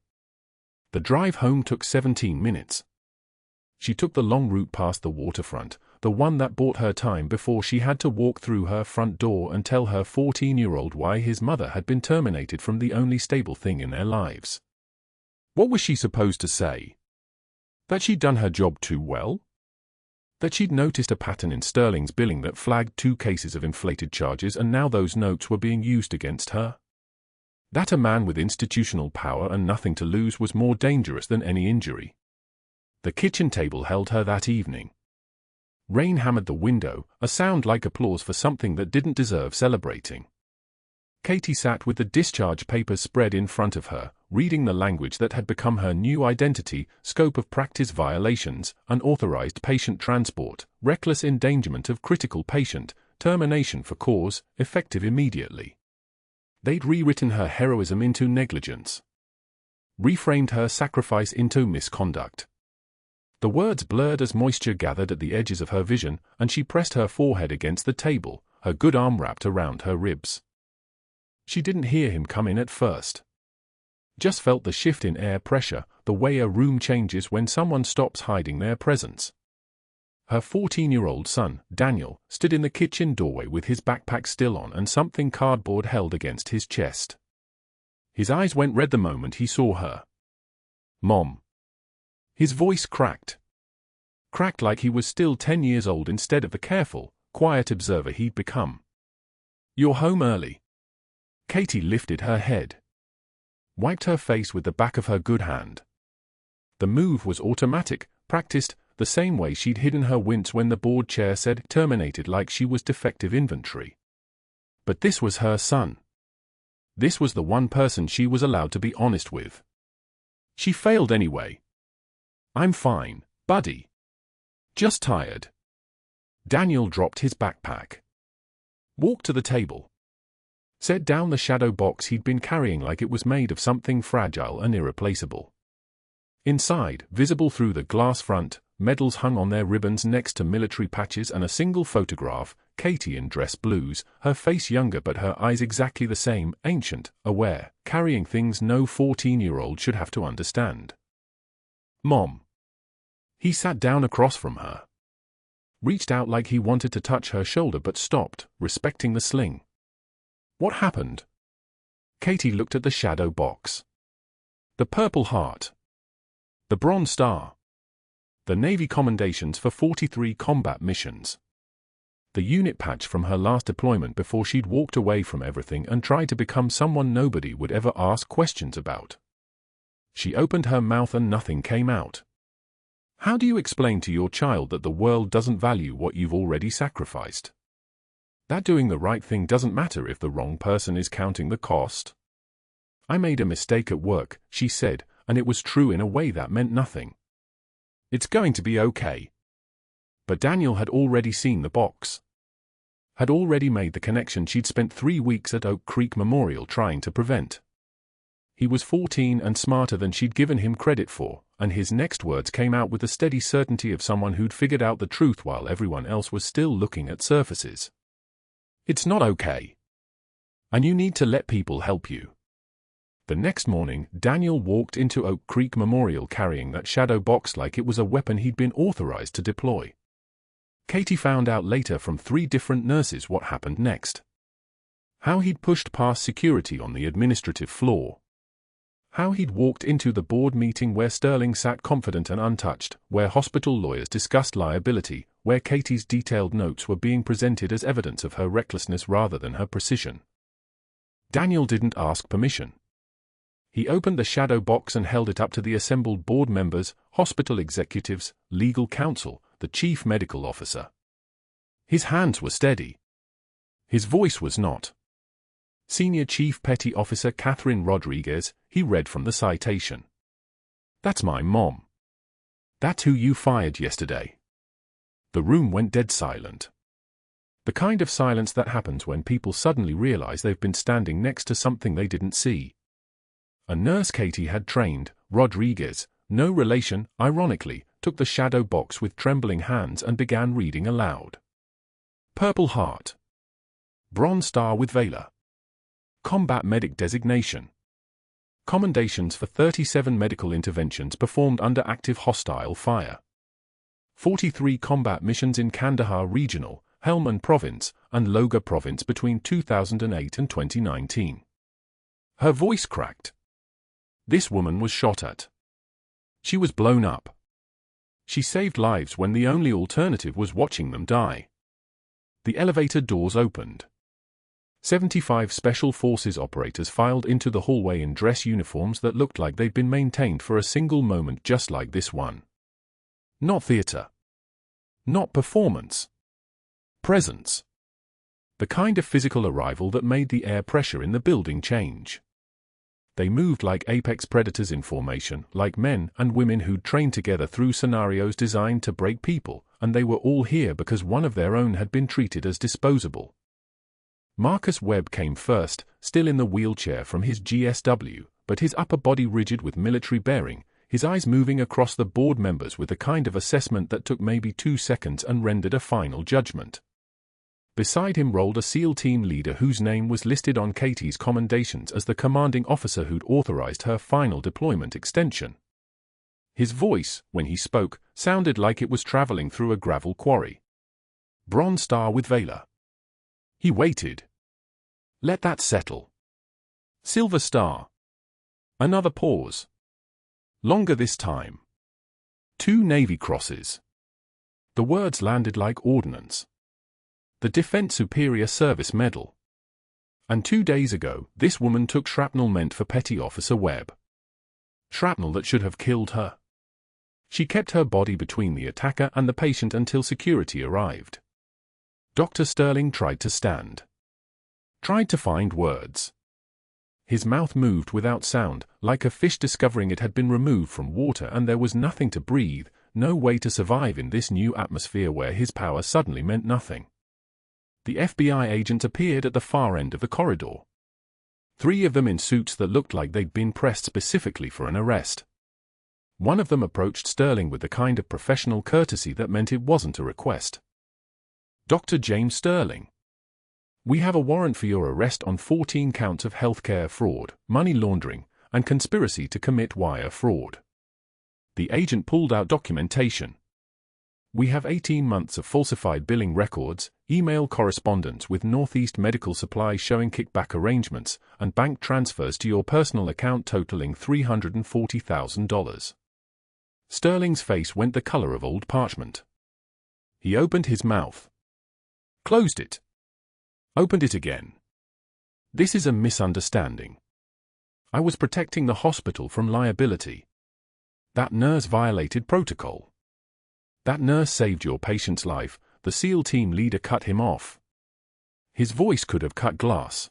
The drive home took 17 minutes. She took the long route past the waterfront, the one that bought her time before she had to walk through her front door and tell her 14-year-old why his mother had been terminated from the only stable thing in their lives. What was she supposed to say? That she'd done her job too well? That she'd noticed a pattern in Sterling's billing that flagged 2 cases of inflated charges and now those notes were being used against her? That a man with institutional power and nothing to lose was more dangerous than any injury? The kitchen table held her that evening. Rain hammered the window, a sound like applause for something that didn't deserve celebrating. Katie sat with the discharge papers spread in front of her, reading the language that had become her new identity: scope of practice violations, unauthorized patient transport, reckless endangerment of critical patient, termination for cause, effective immediately. They'd rewritten her heroism into negligence. Reframed her sacrifice into misconduct. The words blurred as moisture gathered at the edges of her vision, and she pressed her forehead against the table, her good arm wrapped around her ribs. She didn't hear him come in at first. Just felt the shift in air pressure, the way a room changes when someone stops hiding their presence. Her 14-year-old son, Daniel, stood in the kitchen doorway with his backpack still on and something cardboard held against his chest. His eyes went red the moment he saw her. "Mom." His voice cracked. Cracked like he was still 10 years old instead of the careful, quiet observer he'd become. "You're home early." Katie lifted her head. Wiped her face with the back of her good hand. The move was automatic, practiced, the same way she'd hidden her wince when the board chair said terminated, like she was defective inventory. But this was her son. This was the one person she was allowed to be honest with. She failed anyway. "I'm fine, buddy. Just tired." Daniel dropped his backpack. Walked to the table. Set down the shadow box he'd been carrying like it was made of something fragile and irreplaceable. Inside, visible through the glass front, medals hung on their ribbons next to military patches and a single photograph, Katie in dress blues, her face younger but her eyes exactly the same, ancient, aware, carrying things no 14-year-old should have to understand. "Mom." He sat down across from her. Reached out like he wanted to touch her shoulder but stopped, respecting the sling. "What happened?" Katie looked at the shadow box. The Purple Heart. The Bronze Star. The Navy commendations for 43 combat missions. The unit patch from her last deployment before she'd walked away from everything and tried to become someone nobody would ever ask questions about. She opened her mouth and nothing came out. How do you explain to your child that the world doesn't value what you've already sacrificed? That doing the right thing doesn't matter if the wrong person is counting the cost? "I made a mistake at work," she said, and it was true in a way that meant nothing. It's going to be okay. But Daniel had already seen the box. Had already made the connection she'd spent 3 weeks at Oak Creek Memorial trying to prevent. He was 14 and smarter than she'd given him credit for, and his next words came out with the steady certainty of someone who'd figured out the truth while everyone else was still looking at surfaces. It's not okay. And you need to let people help you. The next morning, Daniel walked into Oak Creek Memorial carrying that shadow box like it was a weapon he'd been authorized to deploy. Katie found out later from 3 different nurses what happened next. How he'd pushed past security on the administrative floor. How he'd walked into the board meeting where Sterling sat confident and untouched, where hospital lawyers discussed liability, where Katie's detailed notes were being presented as evidence of her recklessness rather than her precision. Daniel didn't ask permission. He opened the shadow box and held it up to the assembled board members, hospital executives, legal counsel, the chief medical officer. His hands were steady. His voice was not. Senior Chief Petty Officer Catherine Rodriguez, he read from the citation. That's my mom. That's who you fired yesterday. The room went dead silent. The kind of silence that happens when people suddenly realize they've been standing next to something they didn't see. A nurse Katie had trained, Rodriguez, no relation, ironically, took the shadow box with trembling hands and began reading aloud. Purple Heart. Bronze Star with Valor. Combat Medic Designation. Commendations for 37 medical interventions performed under active hostile fire. 43 combat missions in Kandahar Regional, Helmand Province, and Logar Province between 2008 and 2019. Her voice cracked. This woman was shot at. She was blown up. She saved lives when the only alternative was watching them die. The elevator doors opened. 75 Special Forces operators filed into the hallway in dress uniforms that looked like they'd been maintained for a single moment just like this one. Not theater. Not performance. Presence. The kind of physical arrival that made the air pressure in the building change. They moved like apex predators in formation, like men and women who'd trained together through scenarios designed to break people, and they were all here because one of their own had been treated as disposable. Marcus Webb came first, still in the wheelchair from his GSW, but his upper body rigid with military bearing, his eyes moving across the board members with a kind of assessment that took maybe 2 seconds and rendered a final judgment. Beside him rolled a SEAL team leader whose name was listed on Katie's commendations as the commanding officer who'd authorized her final deployment extension. His voice, when he spoke, sounded like it was traveling through a gravel quarry. Bronze Star with Valor. He waited. Let that settle. Silver Star. Another pause. Longer this time. 2 Navy Crosses. The words landed like ordnance. The Defense Superior Service Medal. And 2 days ago, this woman took shrapnel meant for Petty Officer Webb. Shrapnel that should have killed her. She kept her body between the attacker and the patient until security arrived. Dr. Sterling tried to stand. Tried to find words. His mouth moved without sound, like a fish discovering it had been removed from water and there was nothing to breathe, no way to survive in this new atmosphere where his power suddenly meant nothing. The FBI agents appeared at the far end of the corridor. 3 of them in suits that looked like they'd been pressed specifically for an arrest. One of them approached Sterling with the kind of professional courtesy that meant it wasn't a request. Dr. James Sterling. We have a warrant for your arrest on 14 counts of healthcare fraud, money laundering, and conspiracy to commit wire fraud. The agent pulled out documentation. We have 18 months of falsified billing records, email correspondence with Northeast Medical Supply showing kickback arrangements, and bank transfers to your personal account totaling $340,000. Sterling's face went the color of old parchment. He opened his mouth. Closed it. Opened it again. This is a misunderstanding. I was protecting the hospital from liability. That nurse violated protocol. That nurse saved your patient's life. The SEAL team leader cut him off. His voice could have cut glass.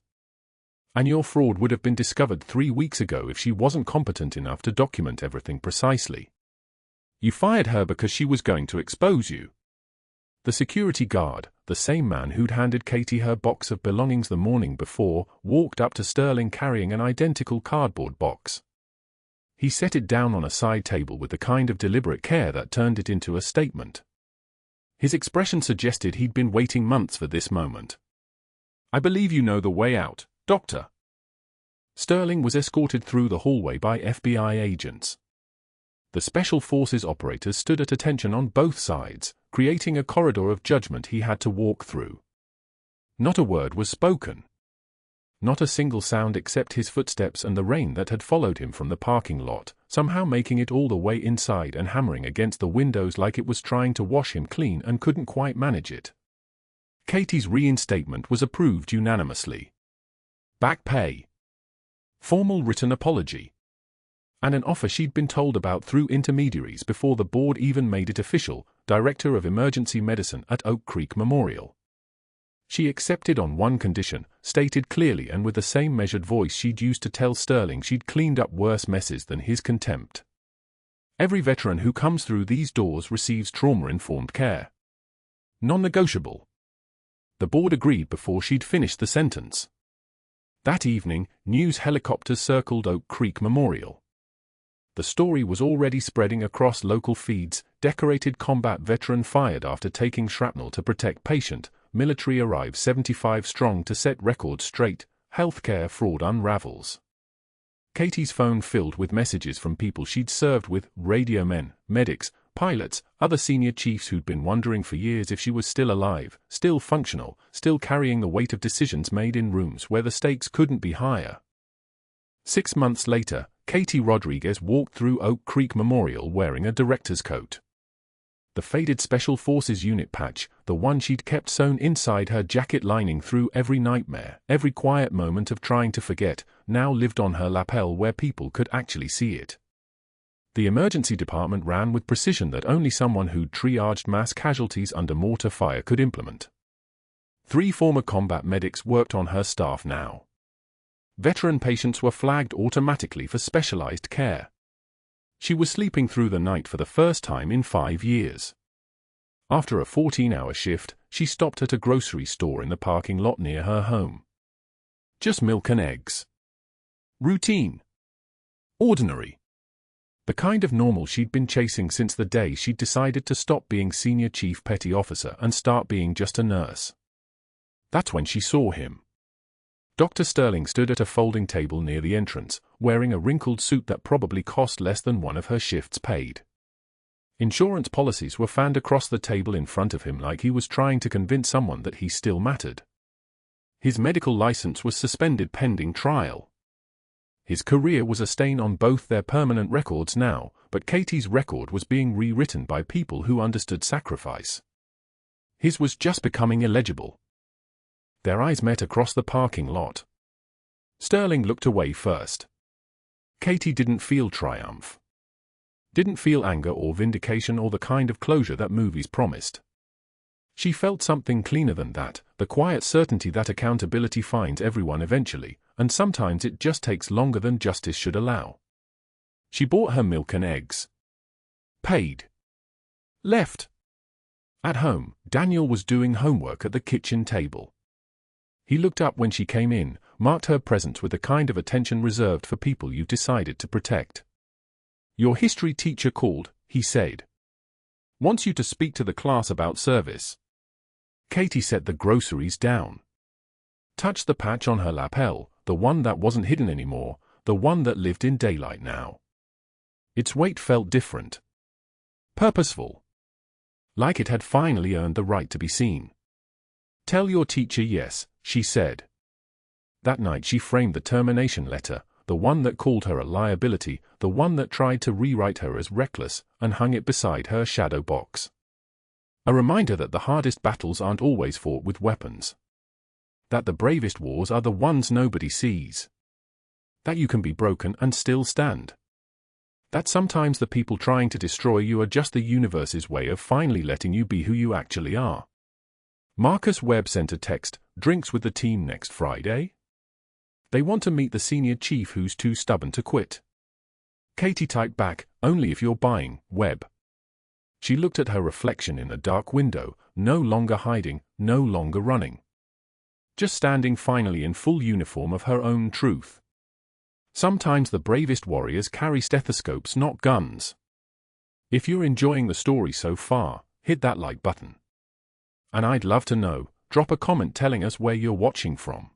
And your fraud would have been discovered 3 weeks ago if she wasn't competent enough to document everything precisely. You fired her because she was going to expose you. The security guard, the same man who'd handed Katie her box of belongings the morning before, walked up to Sterling carrying an identical cardboard box. He set it down on a side table with the kind of deliberate care that turned it into a statement. His expression suggested he'd been waiting months for this moment. I believe you know the way out, Doctor. Sterling was escorted through the hallway by FBI agents. The Special Forces operators stood at attention on both sides, creating a corridor of judgment he had to walk through. Not a word was spoken. Not a single sound except his footsteps and the rain that had followed him from the parking lot, somehow making it all the way inside and hammering against the windows like it was trying to wash him clean and couldn't quite manage it. Katie's reinstatement was approved unanimously. Back pay. Formal written apology. And an offer she'd been told about through intermediaries before the board even made it official, Director of Emergency Medicine at Oak Creek Memorial. She accepted on one condition, stated clearly and with the same measured voice she'd used to tell Sterling she'd cleaned up worse messes than his contempt. Every veteran who comes through these doors receives trauma-informed care. Non-negotiable. The board agreed before she'd finished the sentence. That evening, news helicopters circled Oak Creek Memorial. The story was already spreading across local feeds. Decorated combat veteran fired after taking shrapnel to protect patient. Military arrives 75 strong to set record straight. Healthcare fraud unravels. Katie's phone filled with messages from people she'd served with, radio men, medics, pilots, other senior chiefs who'd been wondering for years if she was still alive, still functional, still carrying the weight of decisions made in rooms where the stakes couldn't be higher. 6 months later, Katie Rodriguez walked through Oak Creek Memorial wearing a director's coat. The faded Special Forces unit patch, the one she'd kept sewn inside her jacket lining through every nightmare, every quiet moment of trying to forget, now lived on her lapel where people could actually see it. The emergency department ran with precision that only someone who'd triaged mass casualties under mortar fire could implement. 3 former combat medics worked on her staff now. Veteran patients were flagged automatically for specialized care. She was sleeping through the night for the first time in 5 years. After a 14-hour shift, she stopped at a grocery store in the parking lot near her home. Just milk and eggs. Routine. Ordinary. The kind of normal she'd been chasing since the day she'd decided to stop being senior chief petty officer and start being just a nurse. That's when she saw him. Dr. Sterling stood at a folding table near the entrance, wearing a wrinkled suit that probably cost less than one of her shifts paid. Insurance policies were fanned across the table in front of him like he was trying to convince someone that he still mattered. His medical license was suspended pending trial. His career was a stain on both their permanent records now, but Katie's record was being rewritten by people who understood sacrifice. His was just becoming illegible. Their eyes met across the parking lot. Sterling looked away first. Katie didn't feel triumph. Didn't feel anger or vindication or the kind of closure that movies promised. She felt something cleaner than that, the quiet certainty that accountability finds everyone eventually, and sometimes it just takes longer than justice should allow. She bought her milk and eggs. Paid. Left. At home, Daniel was doing homework at the kitchen table. He looked up when she came in, marked her presence with the kind of attention reserved for people you've decided to protect. Your history teacher called, he said. Wants you to speak to the class about service. Katie set the groceries down. Touched the patch on her lapel, the one that wasn't hidden anymore, the one that lived in daylight now. Its weight felt different. Purposeful. Like it had finally earned the right to be seen. Tell your teacher yes, she said. That night she framed the termination letter, the one that called her a liability, the one that tried to rewrite her as reckless, and hung it beside her shadow box. A reminder that the hardest battles aren't always fought with weapons. That the bravest wars are the ones nobody sees. That you can be broken and still stand. That sometimes the people trying to destroy you are just the universe's way of finally letting you be who you actually are. Marcus Webb sent a text, drinks with the team next Friday? They want to meet the senior chief who's too stubborn to quit. Katie typed back, only if you're buying, Webb. She looked at her reflection in a dark window, no longer hiding, no longer running. Just standing finally in full uniform of her own truth. Sometimes the bravest warriors carry stethoscopes, not guns. If you're enjoying the story so far, hit that like button. And I'd love to know, drop a comment telling us where you're watching from.